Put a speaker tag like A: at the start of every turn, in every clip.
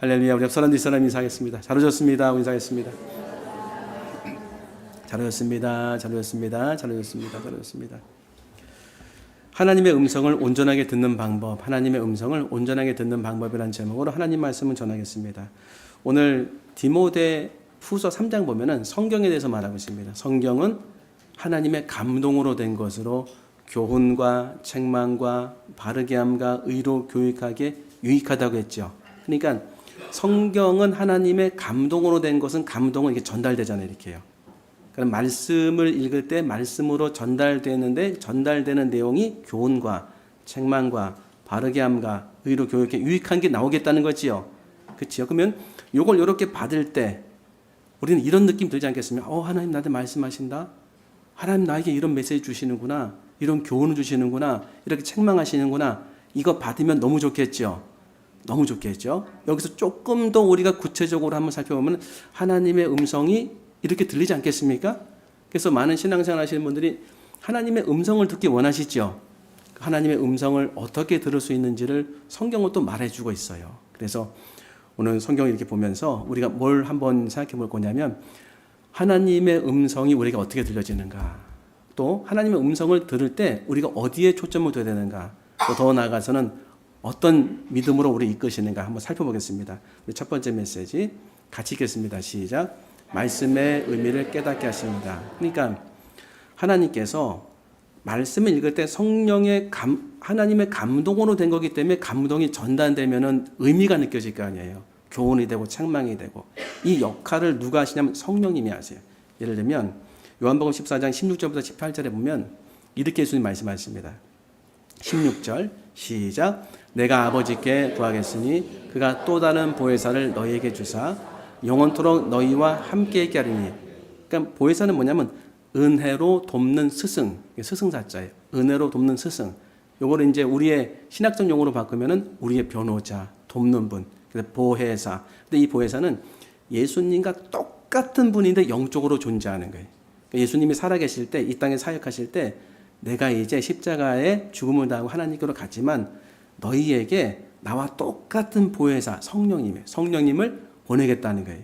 A: 할렐루야. 우리 옆사람 뒷사람 인사하겠습니다. 잘 오셨습니다 하고 인사하겠습니다. 잘 오셨습니다. 잘 오셨습니다. 잘 오셨습니다. 잘 오셨습니다. 하나님의 음성을 온전하게 듣는 방법, 하나님의 음성을 온전하게 듣는 방법이라는 제목으로 하나님 말씀을 전하겠습니다. 오늘 디모데 후서 3장 보면은 성경에 대해서 말하고 있습니다. 성경은 하나님의 감동으로 된 것으로 교훈과 책망과 바르게 함과 의로 교육하게 유익하다고 했죠. 그러니까 성경은 하나님의 감동으로 된 것은 감동은 이게 전달되잖아요. 이렇게요. 그럼 말씀을 읽을 때 말씀으로 전달되는데 전달되는 내용이 교훈과 책망과 바르게 함과 의로 교육에 유익한 게 나오겠다는 거지요. 그렇죠? 그러면 이걸 이렇게 받을 때 우리는 이런 느낌 들지 않겠습니까? 하나님 나한테 말씀하신다. 하나님 나에게 이런 메시지 주시는구나. 이런 교훈을 주시는구나. 이렇게 책망하시는구나. 이거 받으면 너무 좋겠죠. 너무 좋겠죠. 여기서 조금 더 우리가 구체적으로 한번 살펴보면 하나님의 음성이 이렇게 들리지 않겠습니까? 그래서 많은 신앙생활 하시는 분들이 하나님의 음성을 듣기 원하시죠. 하나님의 음성을 어떻게 들을 수 있는지를 성경은 또 말해주고 있어요. 그래서 오늘 성경을 이렇게 보면서 우리가 뭘 한번 생각해 볼 거냐면 하나님의 음성이 우리가 어떻게 들려지는가, 또 하나님의 음성을 들을 때 우리가 어디에 초점을 둬야 되는가, 또 더 나아가서는 어떤 믿음으로 우리 이끄시는가 한번 살펴보겠습니다. 우리 첫 번째 메시지 같이 읽겠습니다. 시작. 말씀의 의미를 깨닫게 하십니다. 그러니까 하나님께서 말씀을 읽을 때 성령의 하나님의 감동으로 된 거기 때문에 감동이 전달되면은 의미가 느껴질 거 아니에요. 교훈이 되고 책망이 되고. 이 역할을 누가 하시냐면 성령님이 하세요. 예를 들면 요한복음 14장 16절부터 18절에 보면 이렇게 예수님 말씀하십니다. 16절 시작. 내가 아버지께 구하겠으니 그가 또 다른 보혜사를 너희에게 주사 영원토록 너희와 함께 있게 하리니. 그러니까 보혜사는 뭐냐면 은혜로 돕는 스승, 스승사자예요. 은혜로 돕는 스승. 요거를 이제 우리의 신학적 용어로 바꾸면은 우리의 변호자, 돕는 분. 그래서 보혜사. 근데 이 보혜사는 예수님과 똑같은 분인데 영적으로 존재하는 거예요. 그러니까 예수님이 살아계실 때, 이 땅에 사역하실 때 내가 이제 십자가에 죽음을 당하고 하나님께로 갔지만 너희에게 나와 똑같은 보혜사 성령님을 보내겠다는 거예요.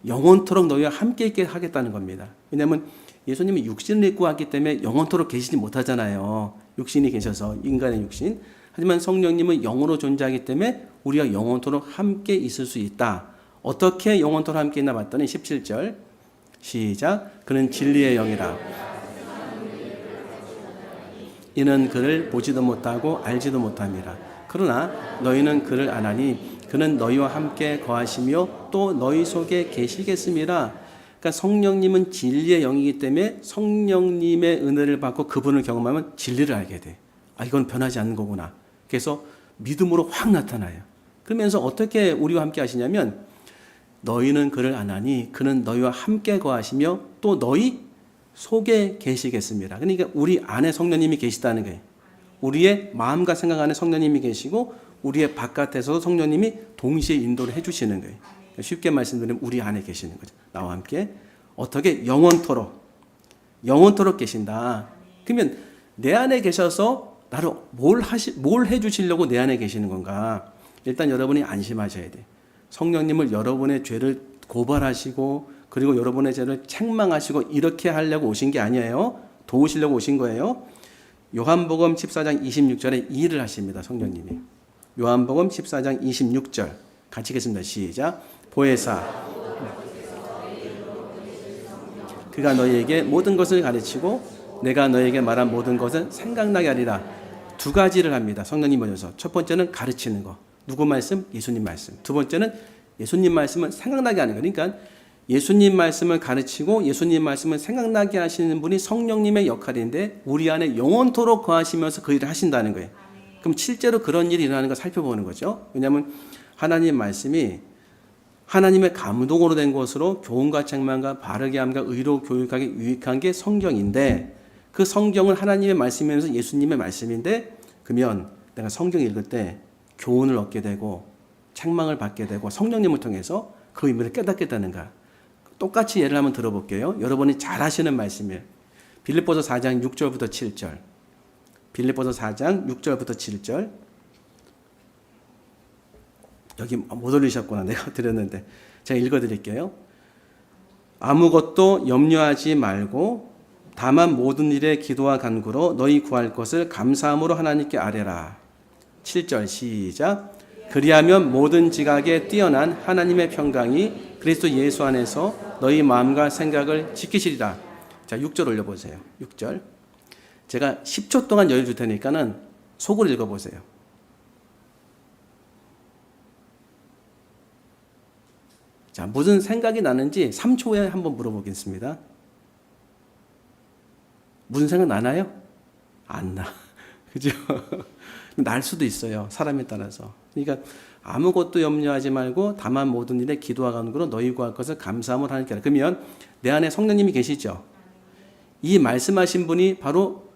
A: 영원토록 너희와 함께 있게 하겠다는 겁니다. 왜냐하면 예수님이 육신을 입고 왔기 때문에 영원토록 계시지 못하잖아요. 육신이 계셔서 인간의 육신. 하지만 성령님은 영으로 존재하기 때문에 우리가 영원토록 함께 있을 수 있다. 어떻게 영원토록 함께 있나 봤더니 17절 시작. 그는 진리의 영이라. 이는 그를 보지도 못하고 알지도 못함이라. 그러나 너희는 그를 아나니 그는 너희와 함께 거하시며 또 너희 속에 계시겠음이라. 그러니까 성령님은 진리의 영이기 때문에 성령님의 은혜를 받고 그분을 경험하면 진리를 알게 돼. 이건 변하지 않는 거구나. 그래서 믿음으로 확 나타나요. 그러면서 어떻게 우리와 함께 하시냐면 너희는 그를 아나니 그는 너희와 함께 거하시며 또 너희 속에 계시겠습니다. 그러니까 우리 안에 성령님이 계시다는 거예요. 우리의 마음과 생각 안에 성령님이 계시고 우리의 바깥에서도 성령님이 동시에 인도를 해주시는 거예요. 쉽게 말씀드리면 우리 안에 계시는 거죠. 나와 함께 어떻게 영원토록 계신다. 그러면 내 안에 계셔서 나를 뭘 해주시려고 내 안에 계시는 건가? 일단 여러분이 안심하셔야 돼. 성령님을 여러분의 죄를 고발하시고 그리고 여러분의 죄를 책망하시고 이렇게 하려고 오신 게 아니에요. 도우시려고 오신 거예요. 요한복음 14장 26절에 이 일을 하십니다. 성령님이. 요한복음 14장 26절 같이 읽겠습니다. 시작. 보혜사 그가 너희에게 모든 것을 가르치고 내가 너희에게 말한 모든 것은 생각나게 하리라. 두 가지를 합니다. 성령님 오셔서. 첫 번째는 가르치는 거. 누구 말씀? 예수님 말씀. 두 번째는 예수님 말씀을 생각나게 하는 거. 그러니까 예수님 말씀을 가르치고 예수님 말씀을 생각나게 하시는 분이 성령님의 역할인데 우리 안에 영원토록 거하시면서 그 일을 하신다는 거예요. 그럼 실제로 그런 일이 일어나는 걸 살펴보는 거죠. 왜냐하면 하나님 말씀이 하나님의 감동으로 된 것으로 교훈과 책망과 바르게 함과 의로 교육하게 유익한 게 성경인데 그 성경은 하나님의 말씀이면서 예수님의 말씀인데 그러면 내가 성경 읽을 때 교훈을 얻게 되고 책망을 받게 되고 성령님을 통해서 그 의미를 깨닫게 되는가. 똑같이 예를 한번 들어볼게요. 여러분이 잘 아시는 말씀이에요. 빌립보서 4장 6절부터 7절. 빌립보서 4장 6절부터 7절. 여기 못 올리셨구나. 내가 드렸는데. 제가 읽어드릴게요. 아무것도 염려하지 말고 다만 모든 일에 기도와 간구로 너희 구할 것을 감사함으로 하나님께 아뢰라. 7절 시작. 그리하면 모든 지각에 뛰어난 하나님의 평강이 그리스도 예수 안에서 너희 마음과 생각을 지키시리라. 자, 6절 올려보세요. 6절. 제가 10초 동안 여유 줄 테니까는 속으로 읽어보세요. 자, 무슨 생각이 나는지 3초 후에 한번 물어보겠습니다. 무슨 생각 나나요? 안 나. 그죠? 날 수도 있어요. 사람에 따라서. 그러니까 아무것도 염려하지 말고 다만 모든 일에 기도와 간구로 너희 구할 것을 감사함으로 하나님께 하라. 그러면 내 안에 성령님이 계시죠? 이 말씀하신 분이 바로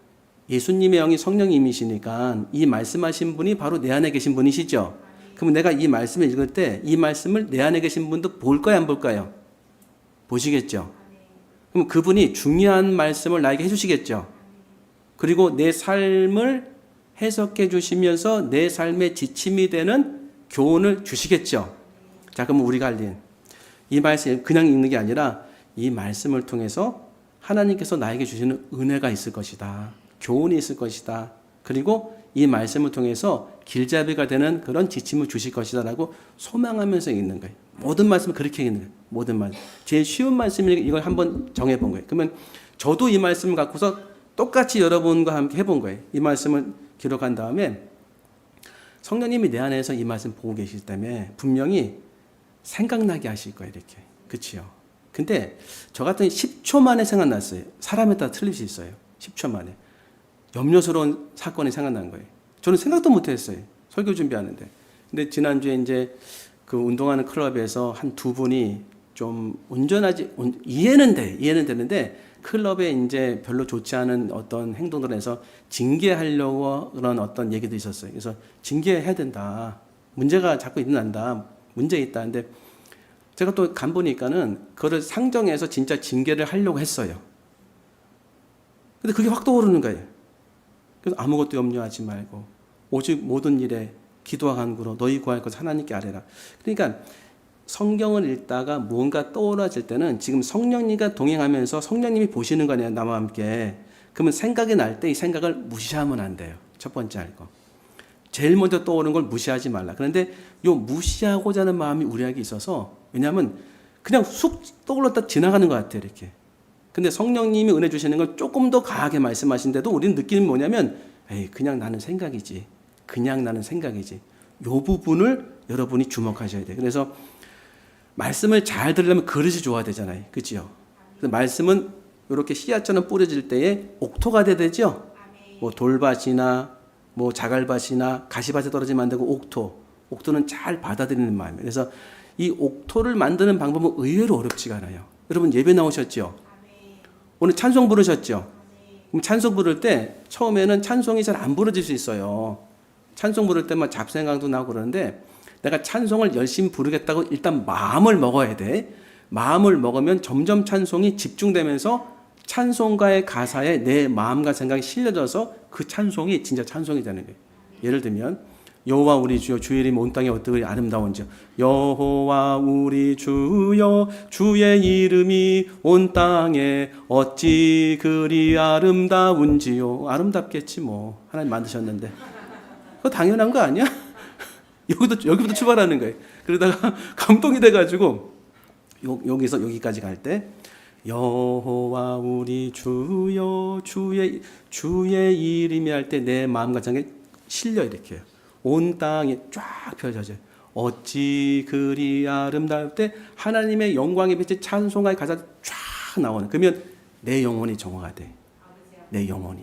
A: 예수님의 영이 성령님이시니까 이 말씀하신 분이 바로 내 안에 계신 분이시죠? 그러면 내가 이 말씀을 읽을 때 이 말씀을 내 안에 계신 분도 볼까요, 안 볼까요? 보시겠죠? 그럼 그분이 중요한 말씀을 나에게 해주시겠죠? 그리고 내 삶을 해석해 주시면서 내 삶의 지침이 되는 교훈을 주시겠죠? 자, 그럼 우리가 할 일. 이 말씀 그냥 읽는 게 아니라 이 말씀을 통해서 하나님께서 나에게 주시는 은혜가 있을 것이다. 교훈이 있을 것이다. 그리고 이 말씀을 통해서 길잡이가 되는 그런 지침을 주실 것이다 라고 소망하면서 읽는 거예요. 모든 말씀을 그렇게 읽는 거예요. 모든 말씀. 제일 쉬운 말씀을 이걸 한번 정해본 거예요. 그러면 저도 이 말씀을 갖고서 똑같이 여러분과 함께 해본 거예요. 이 말씀을 기록한 다음에 성령님이 내 안에서 이 말씀 보고 계시기 때문에 분명히 생각나게 하실 거예요. 이렇게. 그치요? 근데 저 같은 10초 만에 생각났어요. 사람에 따라 틀릴 수 있어요. 10초 만에. 염려스러운 사건이 생각난 거예요. 저는 생각도 못 했어요. 설교 준비하는데. 근데 지난주에 이제 그 운동하는 클럽에서 한 두 분이 좀 이해는 되는데 클럽에 이제 별로 좋지 않은 어떤 행동들을 해서 징계하려고 그런 어떤 얘기도 있었어요. 그래서 징계해야 된다. 문제가 자꾸 일어난다. 문제 있다. 근데 제가 또 간 보니까는 그거를 상정해서 진짜 징계를 하려고 했어요. 근데 그게 확 떠오르는 거예요. 그래서 아무것도 염려하지 말고 오직 모든 일에 기도와 간구로 너희 구할 것 하나님께 아뢰라. 그러니까 성경을 읽다가 무언가 떠올라질 때는 지금 성령님과 동행하면서 성령님이 보시는 거네요. 나와 함께. 그러면 생각이 날 때 이 생각을 무시하면 안 돼요. 첫 번째 할 거. 제일 먼저 떠오르는 걸 무시하지 말라. 그런데 요 무시하고자 하는 마음이 우리에게 있어서 왜냐하면 그냥 쑥 떠올랐다 지나가는 것 같아요. 이렇게. 근데 성령님이 은혜 주시는 걸 조금 더 강하게 말씀하신데도 우리는 느끼는 뭐냐면 그냥 나는 생각이지. 그냥 나는 생각이지. 요 부분을 여러분이 주목하셔야 돼요. 그래서 말씀을 잘 들으려면 그릇이 좋아야 되잖아요. 그렇죠? 말씀은 이렇게 씨앗처럼 뿌려질 때에 옥토가 돼야 되죠. 뭐 돌밭이나 뭐 자갈밭이나 가시밭에 떨어지면 안 되고 옥토는 잘 받아들이는 마음이에요. 그래서 이 옥토를 만드는 방법은 의외로 어렵지가 않아요. 여러분 예배 나오셨죠? 오늘 찬송 부르셨죠? 그럼 찬송 부를 때 처음에는 찬송이 잘 안 부러질 수 있어요. 찬송 부를 때만 잡생각도 나고 그러는데 내가 찬송을 열심히 부르겠다고 일단 마음을 먹어야 돼. 마음을 먹으면 점점 찬송이 집중되면서 찬송가의 가사에 내 마음과 생각이 실려져서 그 찬송이 진짜 찬송이 되는 거예요. 예를 들면 여호와 우리 주여 주의 이름이 온 땅에 어떻게 아름다운지요. 여호와 우리 주여 주의 이름이 온 땅에 어찌 그리 아름다운지요. 아름답겠지 뭐. 하나님 만드셨는데. 그거 당연한 거 아니야? 여기부터 출발하는 거예요. 그러다가 감동이 돼가지고 여기서 여기까지 갈 때 여호와 우리 주여 주의 이름이 할 때 내 마음과 생각이 실려 이렇게 온 땅이 쫙 펼쳐져요. 어찌 그리 아름다울 때 하나님의 영광의 빛이 찬송하게 가사 쫙 나오는. 그러면 내 영혼이 정화가 돼. 내 영혼이.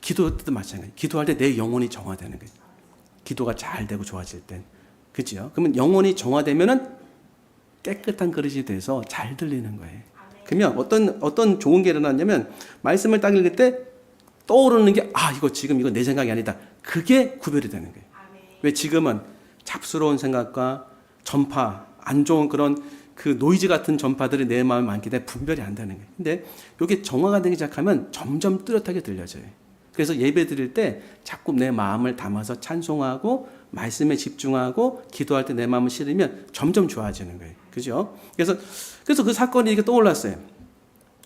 A: 기도 때도 마찬가지. 기도할 때 내 영혼이 정화되는 거예요. 기도가 잘 되고 좋아질 땐. 그죠? 그러면 영혼이 정화되면은 깨끗한 그릇이 돼서 잘 들리는 거예요. 그러면 어떤 좋은 게 일어났냐면 말씀을 딱 읽을 때 떠오르는 게 이거 내 생각이 아니다. 그게 구별이 되는 거예요. 왜 지금은 잡스러운 생각과 전파, 안 좋은 그런 그 노이즈 같은 전파들이 내 마음에 많기 때문에 분별이 안 되는 거예요. 근데 이게 정화가 되기 시작하면 점점 뚜렷하게 들려져요. 그래서 예배 드릴 때 자꾸 내 마음을 담아서 찬송하고 말씀에 집중하고 기도할 때 내 마음을 실으면 점점 좋아지는 거예요. 그죠? 그래서 그 사건이 이렇게 떠올랐어요.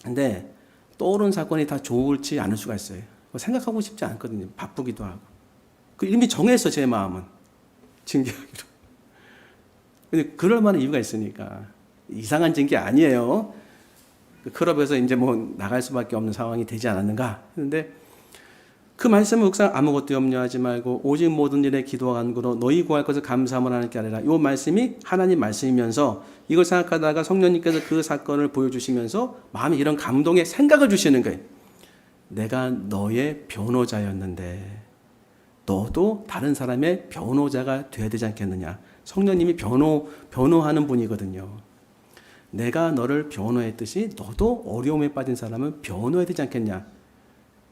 A: 근데 떠오른 사건이 다 좋을지 않을 수가 있어요. 생각하고 싶지 않거든요. 바쁘기도 하고. 이미 정했어, 제 마음은. 징계하기로. 근데 그럴 만한 이유가 있으니까. 이상한 징계 아니에요. 클럽에서 이제 뭐 나갈 수밖에 없는 상황이 되지 않았는가. 근데 그 말씀은 묵상 아무것도 염려하지 말고 오직 모든 일에 기도와 간구로 너희 구할 것을 감사함을 하는 게 아니라 이 말씀이 하나님 말씀이면서 이걸 생각하다가 성령님께서 그 사건을 보여주시면서 마음에 이런 감동의 생각을 주시는 거예요. 내가 너의 변호자였는데 너도 다른 사람의 변호자가 돼야 되지 않겠느냐. 성령님이 변호하는 분이거든요. 내가 너를 변호했듯이 너도 어려움에 빠진 사람을 변호해야 되지 않겠냐.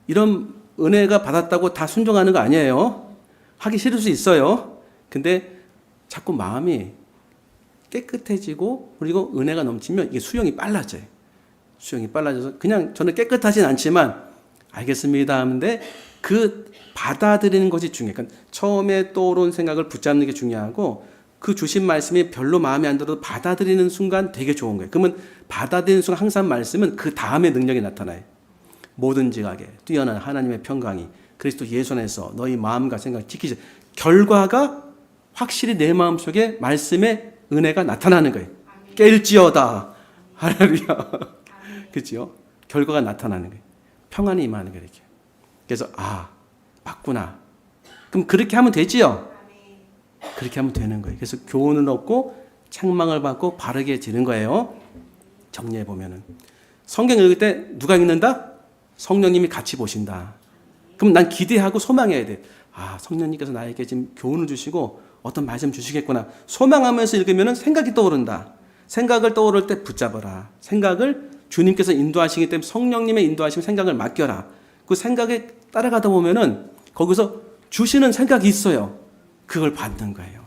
A: 이런 은혜가 받았다고 다 순종하는 거 아니에요. 하기 싫을 수 있어요. 근데 자꾸 마음이 깨끗해지고 그리고 은혜가 넘치면 이게 수용이 빨라져요. 수용이 빨라져서 그냥 저는 깨끗하진 않지만 알겠습니다 하는데 그 받아들이는 것이 중요해요. 그러니까 처음에 떠오른 생각을 붙잡는 게 중요하고 그 주신 말씀이 별로 마음에 안 들어도 받아들이는 순간 되게 좋은 거예요. 그러면 받아들이는 순간 항상 말씀은 그 다음에 능력이 나타나요. 모든 지각에 뛰어난 하나님의 평강이 그리스도 예수 안에서 너희 마음과 생각을 지키시. 결과가 확실히 내 마음속에 말씀의 은혜가 나타나는 거예요. 깰지어다. 할렐루야. 그렇죠? 결과가 나타나는 거예요. 평안이 임하는 거예요. 이렇게. 그래서 맞구나. 그럼 그렇게 하면 되지요? 그렇게 하면 되는 거예요. 그래서 교훈을 얻고 책망을 받고 바르게 지는 거예요. 정리해 보면은 성경 읽을 때 누가 읽는다? 성령님이 같이 보신다. 그럼 난 기대하고 소망해야 돼. 성령님께서 나에게 지금 교훈을 주시고 어떤 말씀 주시겠구나. 소망하면서 읽으면 생각이 떠오른다. 생각을 떠오를 때 붙잡아라. 생각을 주님께서 인도하시기 때문에 성령님의 인도하시면 생각을 맡겨라. 그 생각에 따라가다 보면은 거기서 주시는 생각이 있어요. 그걸 받는 거예요.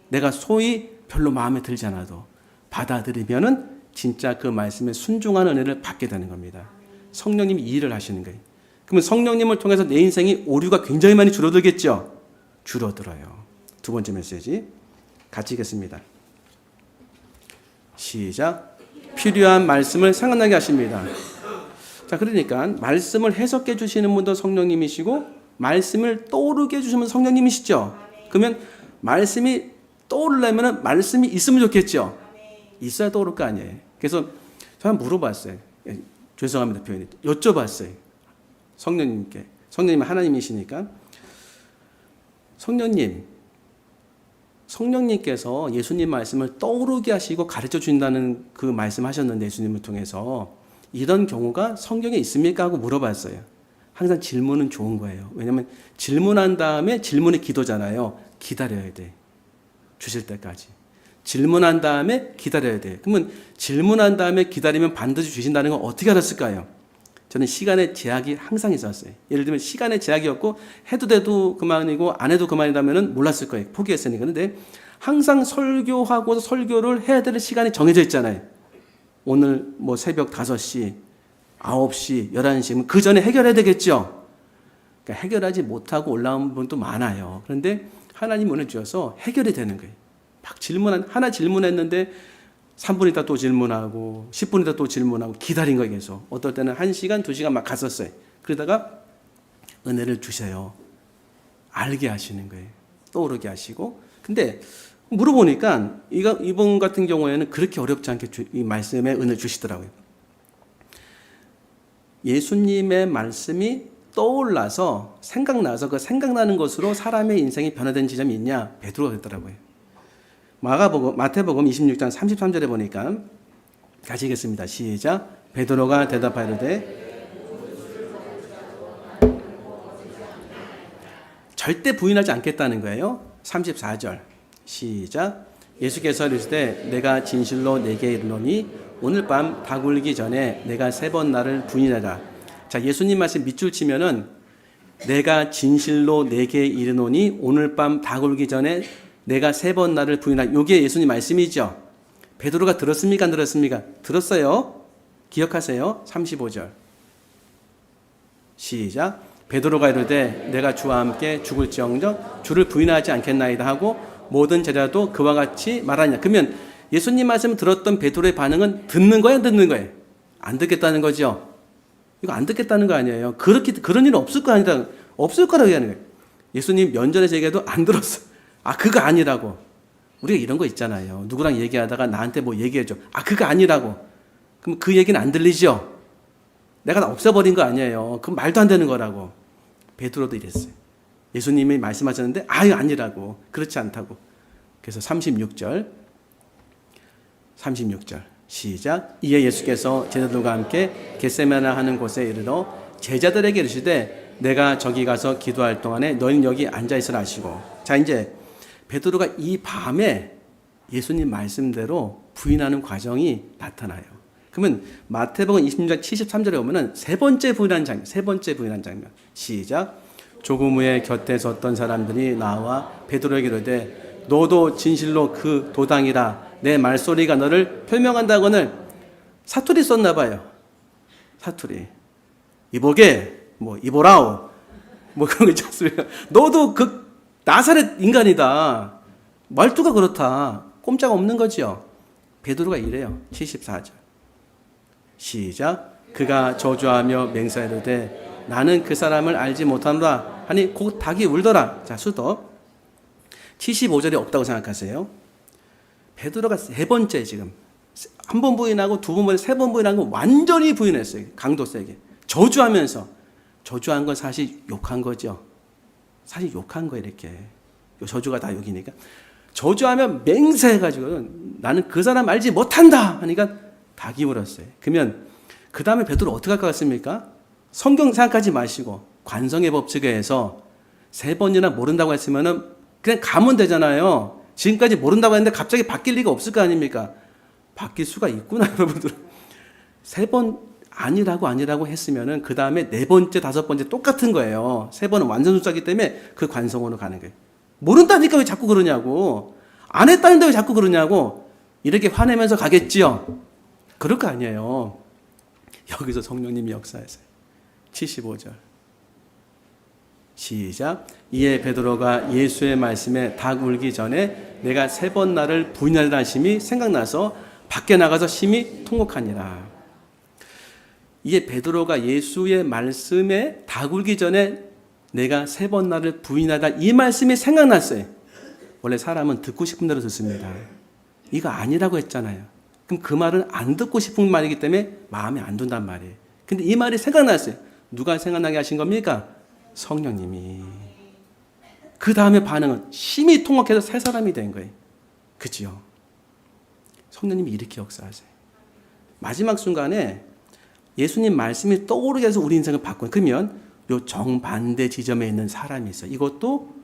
A: 내가 소위 별로 마음에 들지 않아도 받아들이면은 진짜 그 말씀에 순종하는 은혜를 받게 되는 겁니다. 성령님이 이 일을 하시는 거예요. 그러면 성령님을 통해서 내 인생이 오류가 굉장히 많이 줄어들겠죠? 줄어들어요. 두 번째 메시지 같이 읽겠습니다. 시작. 필요한 말씀을 생각나게 하십니다. 자, 그러니까 말씀을 해석해 주시는 분도 성령님이시고 말씀을 떠오르게 해주시는 분도 성령님이시죠? 그러면 말씀이 떠오르려면 말씀이 있으면 좋겠죠? 있어야 떠오를 거 아니에요. 그래서 제가 물어봤어요. 죄송합니다, 표현이. 여쭤봤어요. 성령님께. 성령님은 하나님이시니까. 성령님께서 예수님 말씀을 떠오르게 하시고 가르쳐 준다는 그 말씀 하셨는데 예수님을 통해서 이런 경우가 성경에 있습니까? 하고 물어봤어요. 항상 질문은 좋은 거예요. 왜냐하면 질문한 다음에 질문이 기도잖아요. 기다려야 돼. 주실 때까지. 질문한 다음에 기다려야 돼. 그러면 질문한 다음에 기다리면 반드시 주신다는 건 어떻게 알았을까요? 저는 시간의 제약이 항상 있었어요. 예를 들면 시간의 제약이었고 해도 돼도 그만이고 안 해도 그만이라면 몰랐을 거예요. 포기했으니까. 그런데 항상 설교하고 설교를 해야 될 시간이 정해져 있잖아요. 오늘 뭐 새벽 5시, 9시, 11시 그 전에 해결해야 되겠죠. 그러니까 해결하지 못하고 올라온 분도 많아요. 그런데 하나님 은혜 주셔서 해결이 되는 거예요. 막 하나 질문했는데 3분 있다 또 질문하고 10분 있다 또 질문하고 기다린 거예요. 계속. 어떨 때는 1시간, 2시간 막 갔었어요. 그러다가 은혜를 주세요. 알게 하시는 거예요. 떠오르게 하시고. 근데 물어보니까 이번 같은 경우에는 그렇게 어렵지 않게 이 말씀에 은혜를 주시더라고요. 예수님의 말씀이 떠올라서 생각나서 그 생각나는 것으로 사람의 인생이 변화된 지점이 있냐? 베드로가 됐더라고요. 마태복음 26장 33절에 보니까 같이 읽겠습니다. 시작. 베드로가 대답하이르되 절대 부인하지 않겠다는 거예요. 34절 시작. 예수께서 이르시되 내가 진실로 네게 이르노니 오늘 밤 다 굴기 전에 내가 3번 나를 부인하라. 자, 예수님 말씀 밑줄 치면은 내가 진실로 네게 이르노니 오늘 밤 다 굴기 전에 내가 3번 나를 부인하라. 이게 예수님 말씀이죠. 베드로가 들었습니까? 안 들었습니까? 들었어요. 기억하세요. 35절 시작. 베드로가 이르되 내가 주와 함께 죽을지언정 주를 부인하지 않겠나이다 하고 모든 제자도 그와 같이 말하냐. 그러면 예수님 말씀 들었던 베드로의 반응은 듣는 거야, 안 듣는 거예요? 안 듣겠다는 거죠. 이거 안 듣겠다는 거 아니에요. 그런 일은 없을 거 아니다. 없을 거라고 얘기하는 거예요. 예수님 면전에서 얘기해도 안 들었어. 아, 그거 아니라고. 우리가 이런 거 있잖아요. 누구랑 얘기하다가 나한테 뭐 얘기해줘. 아, 그거 아니라고. 그럼 그 얘기는 안 들리죠? 내가 없애버린 거 아니에요. 그건 말도 안 되는 거라고. 베드로도 이랬어요. 예수님이 말씀하셨는데 아유 아니라고. 그렇지 않다고. 그래서 36절 시작. 이에 예수께서 제자들과 함께 겟세마네 하는 곳에 이르러 제자들에게 이르시되 내가 저기 가서 기도할 동안에 너희는 여기 앉아 있으라 하시고. 자, 이제 베드로가 이 밤에 예수님 말씀대로 부인하는 과정이 나타나요. 그러면 마태복음 26장 73절에 보면은 세 번째 부인한 장면. 시작. 조금 후에 곁에 섰던 사람들이 나와 베드로에게 이르되 너도 진실로 그 도당이라 내 말소리가 너를 표명한다고는 사투리 썼나 봐요. 사투리. 이보게 뭐 이보라오 뭐 그런 거 있지 않습니까? 너도 그 나사렛 인간이다. 말투가 그렇다. 꼼짝 없는 거지요. 베드로가 이래요. 74절. 시작. 그가 저주하며 맹세하되 나는 그 사람을 알지 못하노라 하니 곧 닭이 울더라. 자, 수도 75절이 없다고 생각하세요. 베드로가 세 번째 지금 한 번 부인하고 두 번 부인하고 세 번 부인하고 완전히 부인했어요. 강도 세게. 저주하면서. 저주한 건 사실 욕한 거죠. 사실 욕한 거예요. 이렇게. 저주가 다 욕이니까. 저주하면 맹세해가지고 나는 그 사람 알지 못한다 하니까 닭이 울었어요. 그러면 그 다음에 베드로 어떻게 할 것 같습니까? 성경 생각하지 마시고 관성의 법칙에 의해서 세 번이나 모른다고 했으면은 그냥 가면 되잖아요. 지금까지 모른다고 했는데 갑자기 바뀔 리가 없을 거 아닙니까? 바뀔 수가 있구나, 여러분들. 세 번 아니라고 했으면은 그 다음에 네 번째, 다섯 번째 똑같은 거예요. 세 번은 완전 숫자기 때문에 그 관성으로 가는 거예요. 모른다니까 왜 자꾸 그러냐고. 안 했다는데 왜 자꾸 그러냐고. 이렇게 화내면서 가겠지요. 그럴 거 아니에요. 여기서 성령님이 역사하세요. 75절. 시작. 이에 베드로가 예수의 말씀에 닭 울기 전에 내가 세 번 나를 부인하리라 하심이 생각나서 밖에 나가서 심히 통곡하니라. 이에 베드로가 예수의 말씀에 닭 울기 전에 내가 세 번 나를 부인하다 이 말씀이 생각났어요. 원래 사람은 듣고 싶은 대로 듣습니다. 이거 아니라고 했잖아요. 그럼 그 말은 안 듣고 싶은 말이기 때문에 마음에 안 든단 말이에요. 근데 이 말이 생각났어요. 누가 생각나게 하신 겁니까? 성령님이. 그 다음에 반응은 심히 통곡해서 세 사람이 된 거예요. 그지요? 성령님이 이렇게 역사하세요. 마지막 순간에 예수님 말씀이 떠오르게 해서 우리 인생을 바꿔요. 그러면 요 정반대 지점에 있는 사람이 있어요. 이것도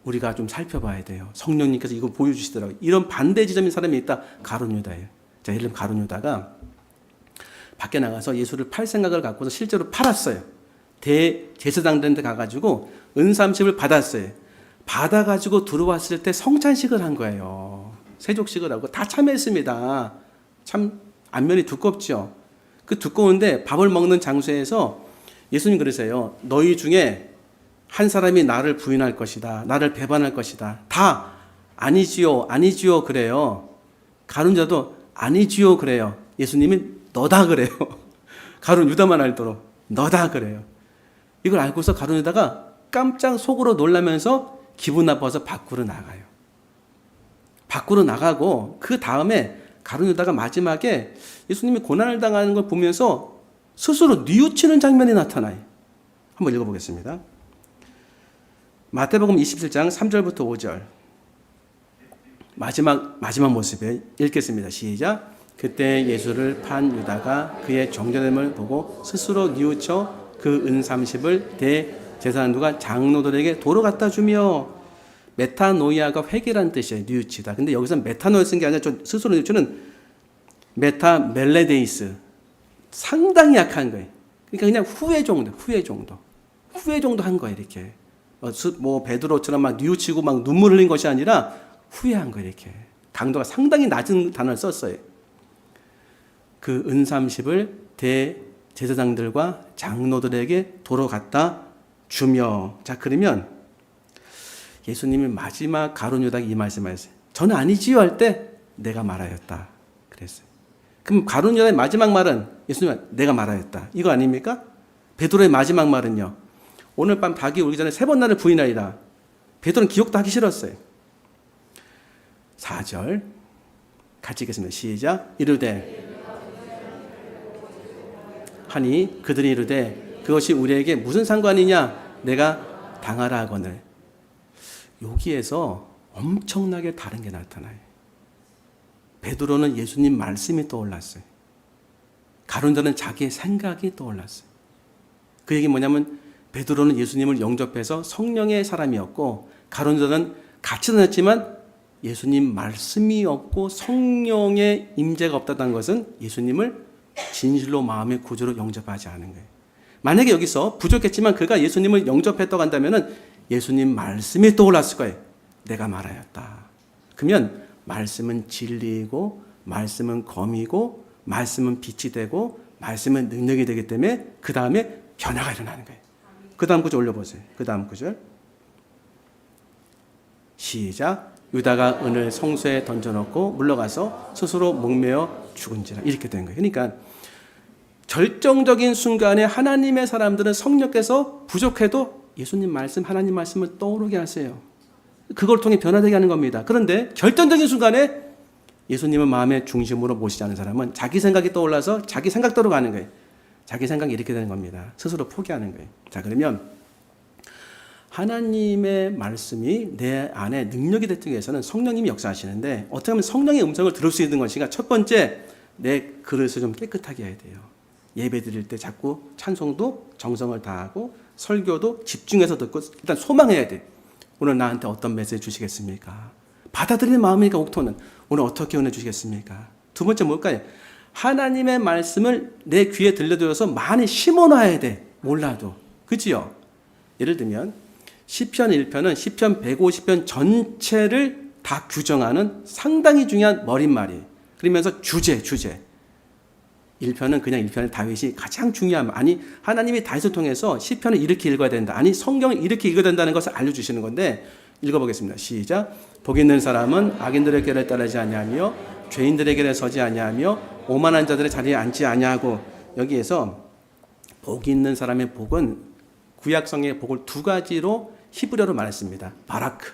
A: 우리가 좀 살펴봐야 돼요. 성령님께서 이거 보여주시더라고요. 이런 반대 지점인 사람이 있다. 가룟 유다예요. 자, 예를 들면 가룟 유다가 밖에 나가서 예수를 팔 생각을 갖고서 실제로 팔았어요. 대제사장들한테 가가지고 은삼십을 받았어요. 받아가지고 들어왔을 때 성찬식을 한 거예요. 세족식을 하고 다 참여했습니다. 참 안면이 두껍죠. 그 두꺼운데 밥을 먹는 장소에서 예수님 그러세요. 너희 중에 한 사람이 나를 부인할 것이다. 나를 배반할 것이다. 다 아니지요. 아니지요. 그래요. 가룟 유다도 아니지요. 그래요. 예수님이 너다 그래요. 가룟 유다만 알도록 너다 그래요. 이걸 알고서 가룟 유다가 깜짝 속으로 놀라면서 기분 나빠서 밖으로 나가요. 밖으로 나가고 그 다음에 가룟 유다가 마지막에 예수님이 고난을 당하는 걸 보면서 스스로 뉘우치는 장면이 나타나요. 한번 읽어보겠습니다. 마태복음 27장 3절부터 5절. 마지막 모습에 읽겠습니다. 시작. 그때 예수를 판 유다가 그의 정죄됨을 보고 스스로 뉘우쳐 그 은삼십을 대제사장들과 장로들에게 도로 갖다 주며. 메타노이아가 회개란 뜻이에요. 뉘우치다. 근데 여기서 메타노이아 쓴 게 아니라 좀 스스로 뉘우치는 메타멜레데이스. 상당히 약한 거예요. 그러니까 그냥 후회 정도 한 거예요. 이렇게. 뭐 베드로처럼 막 뉘우치고 막 눈물 흘린 것이 아니라 후회한 거예요. 이렇게. 강도가 상당히 낮은 단어를 썼어요. 그 은삼십을 대제사장들과 장로들에게 도로 갖다 주며. 자, 그러면 예수님이 마지막 가룟 유다에게 이 말씀하셨어요. 저는 아니지요 할 때 내가 말하였다 그랬어요. 그럼 가룟 유다의 마지막 말은 예수님은 내가 말하였다 이거 아닙니까? 베드로의 마지막 말은요. 오늘 밤 닭이 오기 전에 3번 나를 부인하리라. 베드로는 기억도 하기 싫었어요. 4절 같이 읽겠습니다. 시작. 이르되 하니 그들이 이르되 그것이 우리에게 무슨 상관이냐 내가 당하라 하거늘. 여기에서 엄청나게 다른 게 나타나요. 베드로는 예수님 말씀이 떠올랐어요. 가룟 유다는 자기의 생각이 떠올랐어요. 그 얘기 뭐냐면 베드로는 예수님을 영접해서 성령의 사람이었고 가룟 유다는 같이 다녔지만 예수님 말씀이 없고 성령의 임재가 없다는 것은 예수님을 진실로 마음의 구주로 영접하지 않은 거예요. 만약에 여기서 부족했지만 그가 예수님을 영접했다고 한다면 예수님 말씀이 떠올랐을 거예요. 내가 말하였다. 그러면 말씀은 진리이고 말씀은 검이고 말씀은 빛이 되고 말씀은 능력이 되기 때문에 그 다음에 변화가 일어나는 거예요. 그 다음 구절 올려보세요. 그 다음 구절 시작. 유다가 은을 성소에 던져놓고 물러가서 스스로 목매어 죽은지라. 이렇게 된 거예요. 그러니까 결정적인 순간에 하나님의 사람들은 성령께서 부족해도 예수님 말씀, 하나님 말씀을 떠오르게 하세요. 그걸 통해 변화되게 하는 겁니다. 그런데 결정적인 순간에 예수님을 마음의 중심으로 모시지 않은 사람은 자기 생각이 떠올라서 자기 생각대로 가는 거예요. 자기 생각이 이렇게 되는 겁니다. 스스로 포기하는 거예요. 자, 그러면 하나님의 말씀이 내 안에 능력이 되기 위해서는 성령님이 역사하시는데 어떻게 하면 성령의 음성을 들을 수 있는 것인가? 첫 번째, 내 그릇을 좀 깨끗하게 해야 돼요. 예배 드릴 때 자꾸 찬송도 정성을 다하고 설교도 집중해서 듣고 일단 소망해야 돼. 오늘 나한테 어떤 메시지 주시겠습니까? 받아들이는 마음이니까 옥토는 오늘 어떻게 은혜 주시겠습니까? 두 번째 뭘까요? 하나님의 말씀을 내 귀에 들려드려서 많이 심어놔야 돼. 몰라도. 그치요? 예를 들면 시편 1편은 시편 150편 전체를 다 규정하는 상당히 중요한 머릿말이에요. 그러면서 주제. 1편은 그냥 1편의 다윗이 가장 중요한, 아니 하나님이 다윗을 통해서 시편을 이렇게 읽어야 된다, 아니 성경을 이렇게 읽어야 된다는 것을 알려주시는 건데 읽어보겠습니다. 시작. 복 있는 사람은 악인들의 길을 따르지 아니하며 죄인들의 길에 서지 아니하며 오만한 자들의 자리에 앉지 아니하고. 여기에서 복 있는 사람의 복은 구약성의 복을 두 가지로 히브리어로 말했습니다. 바라크,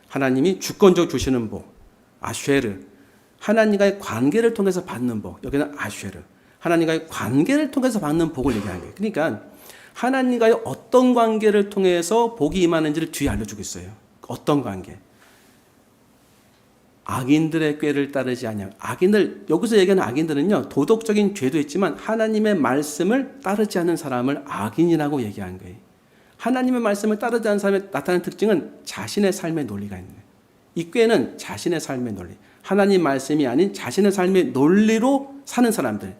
A: 하나님이 주권적으로 주시는 복. 아쉐르, 하나님과의 관계를 통해서 받는 복. 여기는 아쉐르, 하나님과의 관계를 통해서 받는 복을 얘기하는 거예요. 그러니까 하나님과의 어떤 관계를 통해서 복이 임하는지를 뒤에 알려주고 있어요. 어떤 관계? 악인들의 꾀를 따르지 아니하며. 악인들, 여기서 얘기하는 악인들은요, 도덕적인 죄도 있지만 하나님의 말씀을 따르지 않는 사람을 악인이라고 얘기하는 거예요. 하나님의 말씀을 따르지 않는 사람의 나타나는 특징은 자신의 삶의 논리가 있는 거예요. 이 꾀는 자신의 삶의 논리, 하나님 말씀이 아닌 자신의 삶의 논리로 사는 사람들,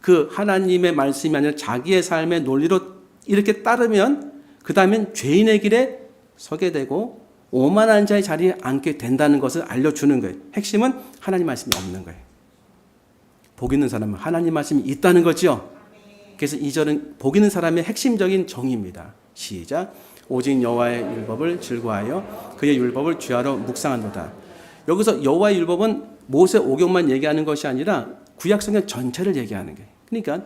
A: 그 하나님의 말씀이 아니라 자기의 삶의 논리로 이렇게 따르면 그 다음엔 죄인의 길에 서게 되고 오만한 자의 자리에 앉게 된다는 것을 알려주는 거예요. 핵심은 하나님 말씀이 없는 거예요. 복 있는 사람은 하나님 말씀이 있다는 거죠. 그래서 이 절은 복 있는 사람의 핵심적인 정의입니다. 시작. 오직 여호와의 율법을 즐거워하여 그의 율법을 주야로 묵상한도다. 여기서 여호와의 율법은 모세 오경만 얘기하는 것이 아니라 구약성경 전체를 얘기하는 거예요. 그러니까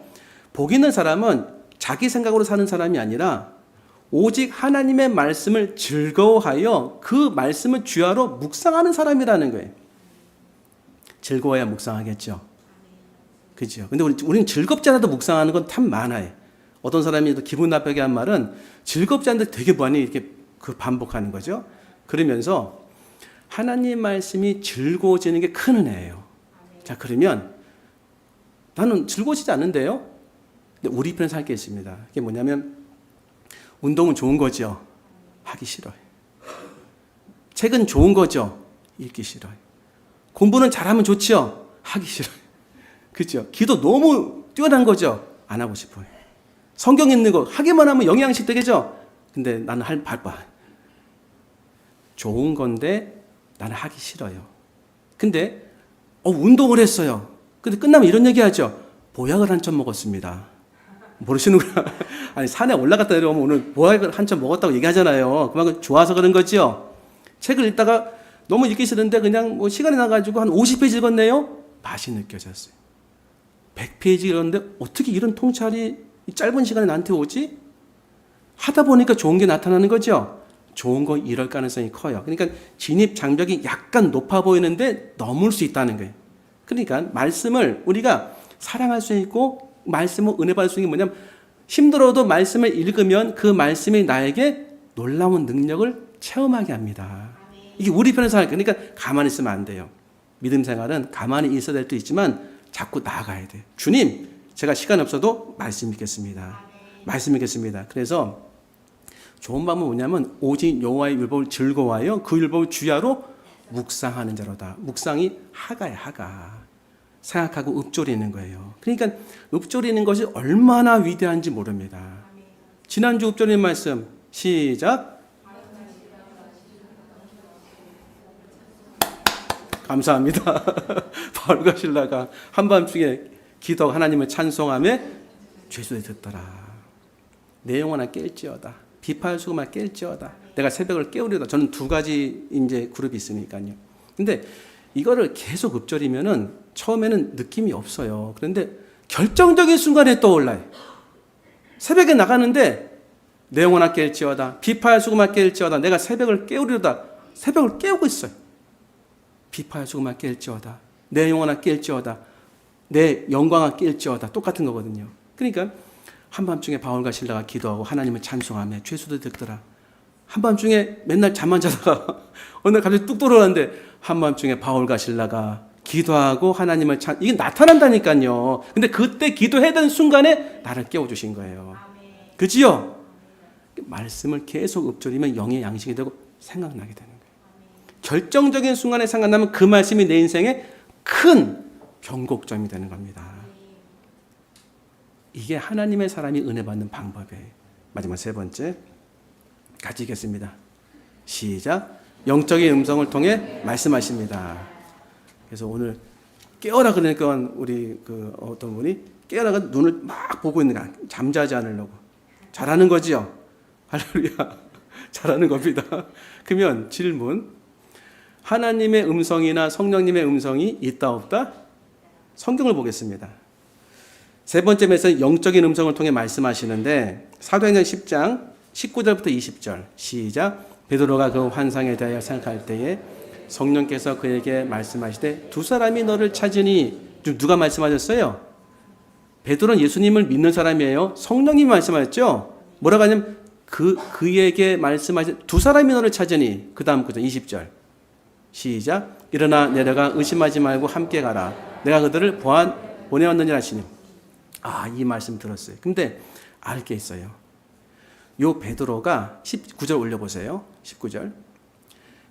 A: 복 있는 사람은 자기 생각으로 사는 사람이 아니라 오직 하나님의 말씀을 즐거워하여 그 말씀을 주야로 묵상하는 사람이라는 거예요. 즐거워야 묵상하겠죠. 그죠? 근데 우리는 즐겁지 않아도 묵상하는 건 참 많아요. 어떤 사람이 기분 나쁘게 한 말은 즐겁지 않은데 되게 많이 이렇게 반복하는 거죠. 그러면서 하나님 말씀이 즐거워지는 게 큰 은혜예요. 자, 그러면 나는 즐거워지지 않는데요? 근데 우리 편에서 할 게 있습니다. 그게 뭐냐면 운동은 좋은 거죠. 하기 싫어요. 책은 좋은 거죠. 읽기 싫어요. 공부는 잘하면 좋죠. 하기 싫어요. 그렇죠? 기도 너무 뛰어난 거죠. 안 하고 싶어요. 성경 읽는 거 하기만 하면 영양식 되겠죠. 근데 나는 할 바. 좋은 건데 나는 하기 싫어요. 근데 운동을 했어요. 근데 끝나면 이런 얘기 하죠. 보약을 한 점 먹었습니다. 모르시는구나. 아니, 산에 올라갔다 내려오면 오늘 뭐가 한참 먹었다고 얘기하잖아요. 그만큼 좋아서 그런 거지요. 책을 읽다가 너무 읽기 싫은데 그냥 뭐 시간이 나가지고 한 50페이지 읽었네요. 맛이 느껴졌어요. 100페이지 읽었는데 어떻게 이런 통찰이 짧은 시간에 나한테 오지? 하다 보니까 좋은 게 나타나는 거죠. 좋은 거 이럴 가능성이 커요. 그러니까 진입 장벽이 약간 높아 보이는데 넘을 수 있다는 거예요. 그러니까 말씀을 우리가 사랑할 수 있고 말씀을 은혜 받을 수 있는 게 뭐냐면 힘들어도 말씀을 읽으면 그 말씀이 나에게 놀라운 능력을 체험하게 합니다. 이게 우리 편에서 하니까 그러니까 가만히 있으면 안 돼요. 믿음 생활은 가만히 있어야 될 때 있지만 자꾸 나아가야 돼요. 주님, 제가 시간 없어도 말씀 읽겠습니다. 말씀 읽겠습니다. 그래서 좋은 방법은 뭐냐면 오직 여호와의 율법을 즐거워하여 그 율법을 주야로 묵상하는 자로다. 묵상이 하가야 하가. 생각하고 읊조리는 거예요. 그러니까 읊조리는 것이 얼마나 위대한지 모릅니다. 지난주 읊조리는 말씀 시작. 감사합니다. 바울과 실라가 한밤중에 기도하고 하나님을 찬송하며 죄수들이 듣더라. 내 영혼아 깰지어다. 비파할 수고만 깰지어다. 내가 새벽을 깨우려다. 저는 두 가지 이제 그룹이 있으니까요. 근데 이거를 계속 읊조리면은 처음에는 느낌이 없어요. 그런데 결정적인 순간에 떠올라요. 새벽에 나가는데 내 영혼아 깰지어다. 비파할 수고만 깰지어다. 내가 새벽을 깨우려다. 새벽을 깨우고 있어요. 비파할 수고만 깰지어다. 내 영혼아 깰지어다. 내 영광아 깰지어다. 똑같은 거거든요. 그러니까 한밤중에 바울과 실라가 기도하고 하나님을 찬송하며 죄수들 듣더라. 한밤중에 맨날 잠만 자다가 어느 날 갑자기 뚝 떨어졌는데 한밤중에 바울과 실라가 기도하고 하나님을 이게 나타난다니까요. 근데 그때 기도해야 되는 순간에 나를 깨워주신 거예요. 그지요? 말씀을 계속 읊조리면 영의 양식이 되고 생각나게 되는 거예요. 결정적인 순간에 생각나면 그 말씀이 내 인생의 큰 변곡점이 되는 겁니다. 이게 하나님의 사람이 은혜 받는 방법이에요. 마지막 세 번째 같이 읽겠습니다. 시작. 영적인 음성을 통해 말씀하십니다. 그래서 오늘 깨어라 그러니까 우리 그 어떤 분이 깨어라가 눈을 막 보고 있는 거야. 잠자지 않으려고. 잘하는 거지요. 할렐루야. 잘하는 겁니다. 그러면 질문. 하나님의 음성이나 성령님의 음성이 있다 없다? 성경을 보겠습니다. 세 번째 메시지 영적인 음성을 통해 말씀하시는데 사도행전 10장 19절부터 20절 시작. 베드로가 그 환상에 대하여 생각할 때에 성령께서 그에게 말씀하시되 두 사람이 너를 찾으니. 누가 말씀하셨어요? 베드로는 예수님을 믿는 사람이에요. 성령님이 말씀하셨죠. 뭐라고 하냐면 그에게 말씀하신 두 사람이 너를 찾으니. 그 다음 구절 20절 시작. 일어나 내려가 의심하지 말고 함께 가라. 내가 그들을 보내왔느니라 하시니. 이 말씀 들었어요. 근데 알 게 있어요. 요 베드로가 19절 올려보세요. 19절.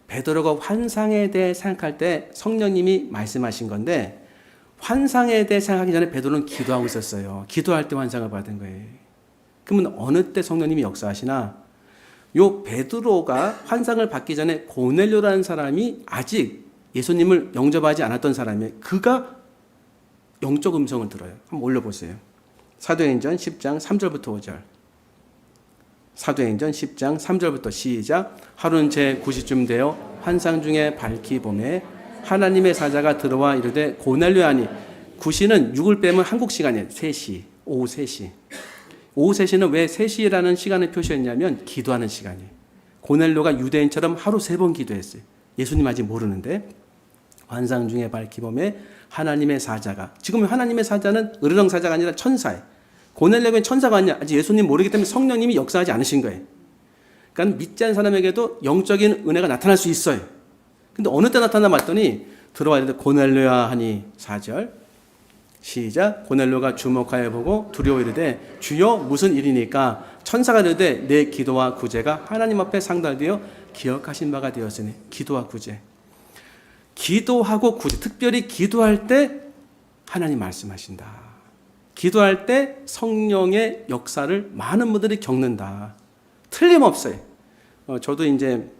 A: 베드로가 환상에 대해 생각할 때 성령님이 말씀하신 건데 환상에 대해 생각하기 전에 베드로는 기도하고 있었어요. 기도할 때 환상을 받은 거예요. 그러면 어느 때 성령님이 역사하시나? 요 베드로가 환상을 받기 전에 고넬료라는 사람이 아직 예수님을 영접하지 않았던 사람이에요. 그가 영적 음성을 들어요. 한번 올려보세요. 사도행전 10장 3절부터 5절. 사도행전 10장 3절부터 시작. 하루는 제 9시쯤 되어 환상 중에 밝히 보매 하나님의 사자가 들어와 이르되 고넬료하니. 9시는 6을 빼면 한국 시간이에요. 3시, 오후 3시. 오후 3시는 왜 3시라는 시간을 표시했냐면 기도하는 시간이에요. 고넬료가 유대인처럼 하루 3번 기도했어요. 예수님 아직 모르는데 환상 중에 밝히 보매 하나님의 사자가. 지금 하나님의 사자는 으르렁 사자가 아니라 천사예요. 고넬료는 천사가 아니야. 아직 예수님 모르기 때문에 성령님이 역사하지 않으신 거예요. 그러니까 믿지 않는 사람에게도 영적인 은혜가 나타날 수 있어요. 근데 어느 때 나타나 봤더니 들어와야 돼. 고넬료야 하니 4절 시작. 고넬료가 주목하여 보고 두려워 이르되 주여 무슨 일이니까. 천사가 이르되 내 기도와 구제가 하나님 앞에 상달되어 기억하신 바가 되었으니. 기도와 구제. 기도하고 구제. 특별히 기도할 때 하나님 말씀하신다. 기도할 때 성령의 역사를 많은 분들이 겪는다. 틀림없어요. 저도 이제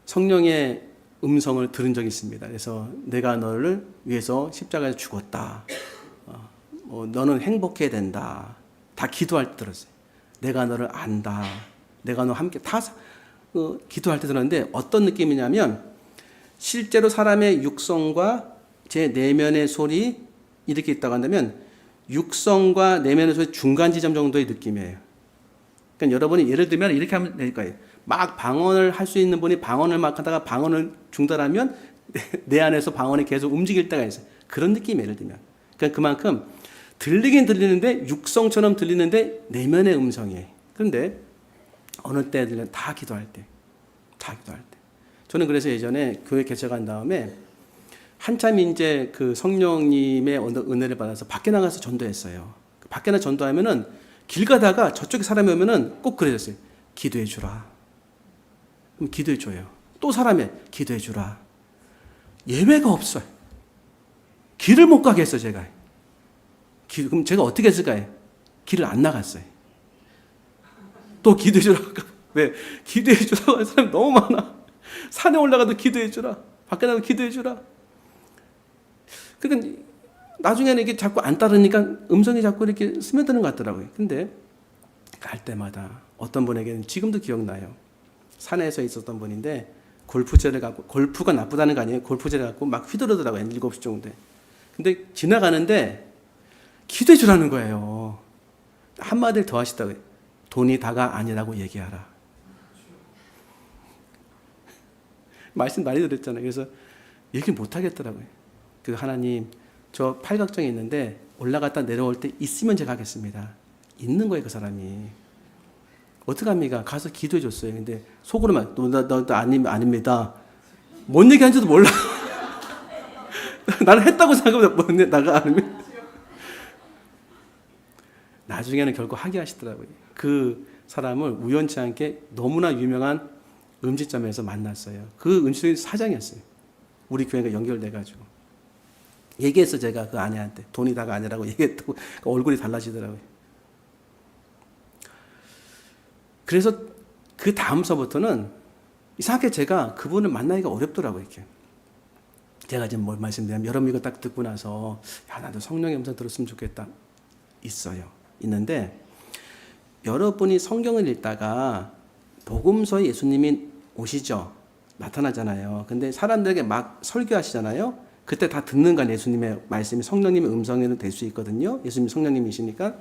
A: 성령의 음성을 들은 적이 있습니다. 그래서 내가 너를 위해서 십자가에 죽었다. 너는 행복해야 된다. 다 기도할 때 들었어요. 내가 너를 안다. 내가 너와 함께 다 기도할 때 들었는데 어떤 느낌이냐면 실제로 사람의 육성과 제 내면의 소리 이렇게 있다고 한다면 육성과 내면의 소리 중간 지점 정도의 느낌이에요. 그러니까 여러분이 예를 들면 이렇게 하면 될 거예요. 막 방언을 할 수 있는 분이 방언을 막 하다가 방언을 중단하면 내 안에서 방언이 계속 움직일 때가 있어요. 그런 느낌이에요. 예를 들면. 그러니까 그만큼 들리긴 들리는데 육성처럼 들리는데 내면의 음성이에요. 그런데 어느 때 들리면 다 기도할 때. 저는 그래서 예전에 교회 개척한 다음에 한참 이제 그 성령님의 은혜를 받아서 밖에 나가서 전도했어요. 밖에 나가 전도하면은 길 가다가 저쪽에 사람이 오면은 꼭 그래졌어요. 기도해 주라. 그럼 기도해 줘요. 또 사람이 기도해 주라. 예외가 없어요. 길을 못 가게 했어요, 제가. 그럼 제가 어떻게 했을까요? 길을 안 나갔어요. 또 기도해 주라. 왜? 기도해 주라고 하는 사람이 너무 많아. 산에 올라가도 기도해 주라. 밖에 나가도 기도해 주라. 그러니까 나중에는 이게 자꾸 안 따르니까 음성이 자꾸 이렇게 스며드는 것 같더라고요. 근데 갈 때마다 어떤 분에게는 지금도 기억나요. 산에서 있었던 분인데 골프채를 갖고, 골프가 나쁘다는 거 아니에요. 골프채를 갖고 막 휘두르더라고요. 7시 정도에. 근데 지나가는데 기도해 주라는 거예요. 한마디를 더 하시다고요. 돈이 다가 아니라고 얘기하라. 말씀 많이 드렸잖아요. 그래서 얘기 못 하겠더라고요. 그 하나님, 저 팔각정에 있는데 올라갔다 내려올 때 있으면 제가 하겠습니다. 있는 거예요, 그 사람이. 어떡합니까? 가서 기도해 줬어요. 근데 속으로만, 너 아닙니다. 뭔 얘기 하는지도 몰라. 나는 했다고 생각하면 나가 아니면. 나중에는 결국 하게 하시더라고요. 그 사람을 우연치 않게 너무나 유명한 음식점에서 만났어요. 그 음식점이 사장이었어요. 우리 교회가 연결돼가지고. 얘기했어, 제가 그 아내한테. 돈이 다가 아니라고 얘기했다고. 얼굴이 달라지더라고요. 그래서 그 다음서부터는 이상하게 제가 그분을 만나기가 어렵더라고요, 이렇게. 제가 지금 뭘 말씀드리냐면, 여러분 이거 딱 듣고 나서, 야, 나도 성령의 음성 들었으면 좋겠다. 있는데, 여러분이 성경을 읽다가, 복음서에 예수님이 오시죠. 나타나잖아요. 근데 사람들에게 막 설교하시잖아요. 그때 다 듣는 건 예수님의 말씀이 성령님의 음성에는 될 수 있거든요. 예수님이 성령님이시니까.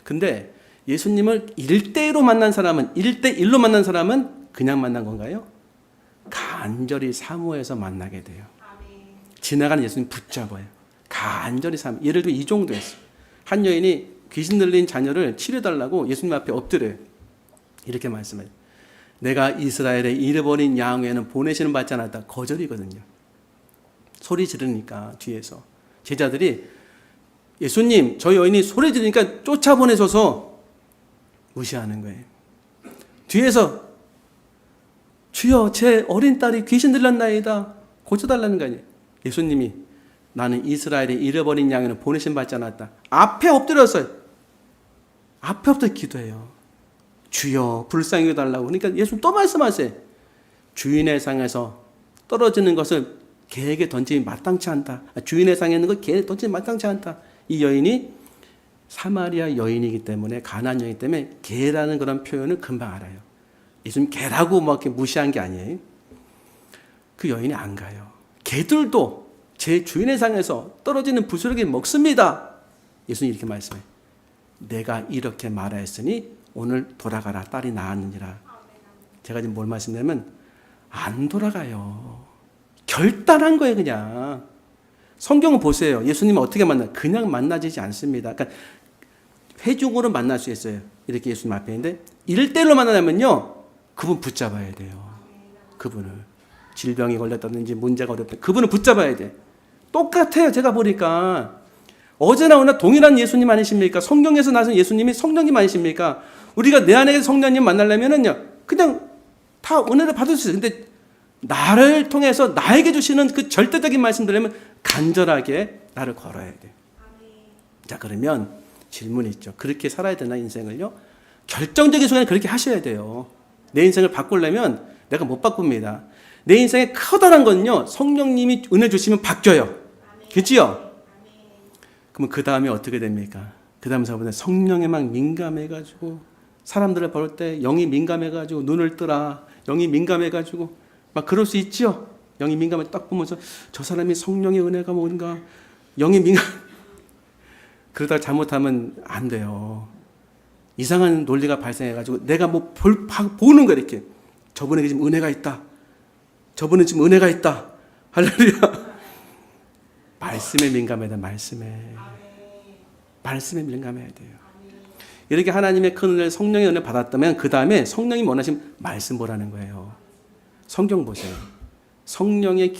A: 근데 예수님을 1대1로 만난 사람은, 1대1로 만난 사람은 그냥 만난 건가요? 간절히 사모해서 만나게 돼요. 지나가는 예수님 붙잡아요. 간절히 사모. 예를 들어 이 정도였어요. 한 여인이 귀신 들린 자녀를 치료해달라고 예수님 앞에 엎드려요. 이렇게 말씀해요. 내가 이스라엘의 잃어버린 양 외에는 보내시는 받지 않았다. 거절이거든요. 소리 지르니까 뒤에서 제자들이 예수님, 저 여인이 소리 지르니까 쫓아보내셔서 무시하는 거예요. 뒤에서 주여, 제 어린 딸이 귀신 들렸나이다. 고쳐달라는 거 아니에요. 예수님이 나는 이스라엘의 잃어버린 양에는 보내심 받지 않았다. 앞에 엎드렸어요. 앞에 엎드려 기도해요. 주여, 불쌍히 여겨달라고. 그러니까 예수님 또 말씀하세요. 주인의 상에서 떨어지는 것을 개에게 던지면 마땅치 않다. 주인의 상에 있는 걸 개에게 던지면 마땅치 않다. 이 여인이 사마리아 여인이기 때문에, 가나안 여인이기 때문에 개라는 그런 표현을 금방 알아요. 예수님 개라고 막 이렇게 무시한 게 아니에요. 그 여인이 안 가요. 개들도 제 주인의 상에서 떨어지는 부스러기 먹습니다. 예수님 이렇게 말씀해요. 내가 이렇게 말하였으니 오늘 돌아가라. 딸이 나았느니라. 제가 지금 뭘 말씀드리냐면 안 돌아가요. 결단한 거예요, 그냥. 성경을 보세요. 예수님은 어떻게 만나요? 그냥 만나지지 않습니다. 그러니까 회중으로 만날 수 있어요. 이렇게 예수님 앞에 있는데 1대1로 만나려면요, 그분 붙잡아야 돼요. 그분을. 질병이 걸렸다든지 문제가 어렵다. 그분을 붙잡아야 돼. 똑같아요. 제가 보니까. 어제나 오늘 동일한 예수님 아니십니까? 성경에서 나선 예수님이 성령님 아니십니까? 우리가 내 안에 성령님 만나려면은요, 그냥 다 은혜를 받을 수 있어요. 근데 나를 통해서 나에게 주시는 그 절대적인 말씀 들으면 간절하게 나를 걸어야 돼. 자, 그러면 질문이 있죠. 그렇게 살아야 되나, 인생을요? 결정적인 순간에 그렇게 하셔야 돼요. 내 인생을 바꾸려면 내가 못 바꿉니다. 내 인생에 커다란 건요, 성령님이 은혜 주시면 바뀌어요. 그치요? 그럼 그 다음에 어떻게 됩니까? 그 다음 사보다 성령에 막 민감해가지고 사람들을 볼 때 영이 민감해가지고 눈을 뜨라. 영이 민감해가지고 막 그럴 수 있죠. 영이 민감해 딱 보면서 저 사람이 성령의 은혜가 뭔가 영이 민감. 그러다 잘못하면 안 돼요. 이상한 논리가 발생해가지고 내가 뭐 보는 거야 이렇게. 저분에게 지금 은혜가 있다. 저분은 지금 은혜가 있다. 할렐루야. 말씀에 민감해야 돼. 말씀에 민감해야 돼요. 이렇게 하나님의 큰 은혜를 성령의 은혜를 받았다면 그 다음에 성령이 원하시는 말씀 보라는 거예요. 성경 보세요. 성령의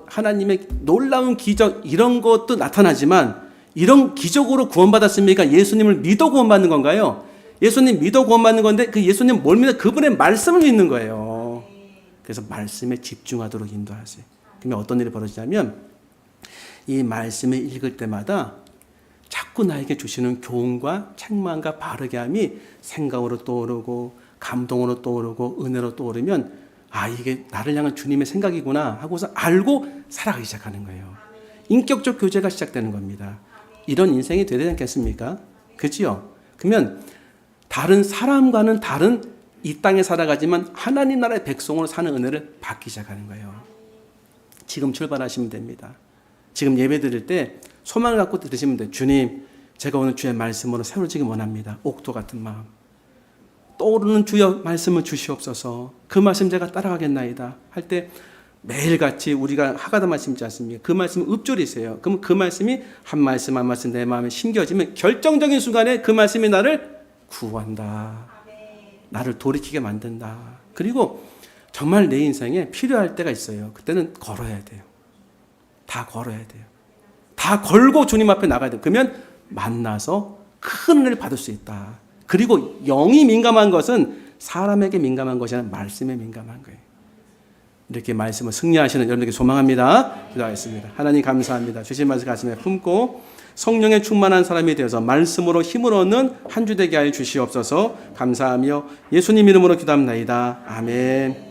A: 하나님의 놀라운 기적 이런 것도 나타나지만 이런 기적으로 구원받았습니까? 예수님을 믿어 구원받는 건가요? 예수님 믿어 구원받는 건데 그 예수님 뭘 믿어? 그분의 말씀을 믿는 거예요. 그래서 말씀에 집중하도록 인도하세요. 그러면 어떤 일이 벌어지냐면 이 말씀을 읽을 때마다 자꾸 나에게 주시는 교훈과 책망과 바르게 함이 생각으로 떠오르고 감동으로 떠오르고 은혜로 떠오르면 아 이게 나를 향한 주님의 생각이구나 하고서 알고 살아가기 시작하는 거예요. 인격적 교제가 시작되는 겁니다. 이런 인생이 되지 않겠습니까? 그렇죠? 그러면 다른 사람과는 다른 이 땅에 살아가지만 하나님 나라의 백성으로 사는 은혜를 받기 시작하는 거예요. 지금 출발하시면 됩니다. 지금 예배 드릴 때 소망을 갖고 들으시면 돼요. 주님, 제가 오늘 주의 말씀으로 세워지기 원합니다. 옥토 같은 마음. 떠오르는 주의 말씀을 주시옵소서. 그 말씀 제가 따라가겠나이다. 할 때 매일같이 우리가 하가다 말씀 있지 않습니까? 그 말씀은 읊조리세요. 그럼 그 말씀이 한 말씀 한 말씀 내 마음에 심겨지면 결정적인 순간에 그 말씀이 나를 구한다. 나를 돌이키게 만든다. 그리고 정말 내 인생에 필요할 때가 있어요. 그때는 걸어야 돼요. 다 걸어야 돼요. 다 걸고 주님 앞에 나가야 돼요. 그러면 만나서 큰 은혜를 받을 수 있다. 그리고 영이 민감한 것은 사람에게 민감한 것이 아니라 말씀에 민감한 거예요. 이렇게 말씀을 승리하시는 여러분에게 소망합니다. 기도하겠습니다. 하나님 감사합니다. 주신 말씀 가슴에 품고 성령에 충만한 사람이 되어서 말씀으로 힘을 얻는 한 주 되게 하여 주시옵소서. 감사하며 예수님 이름으로 기도합나이다. 아멘.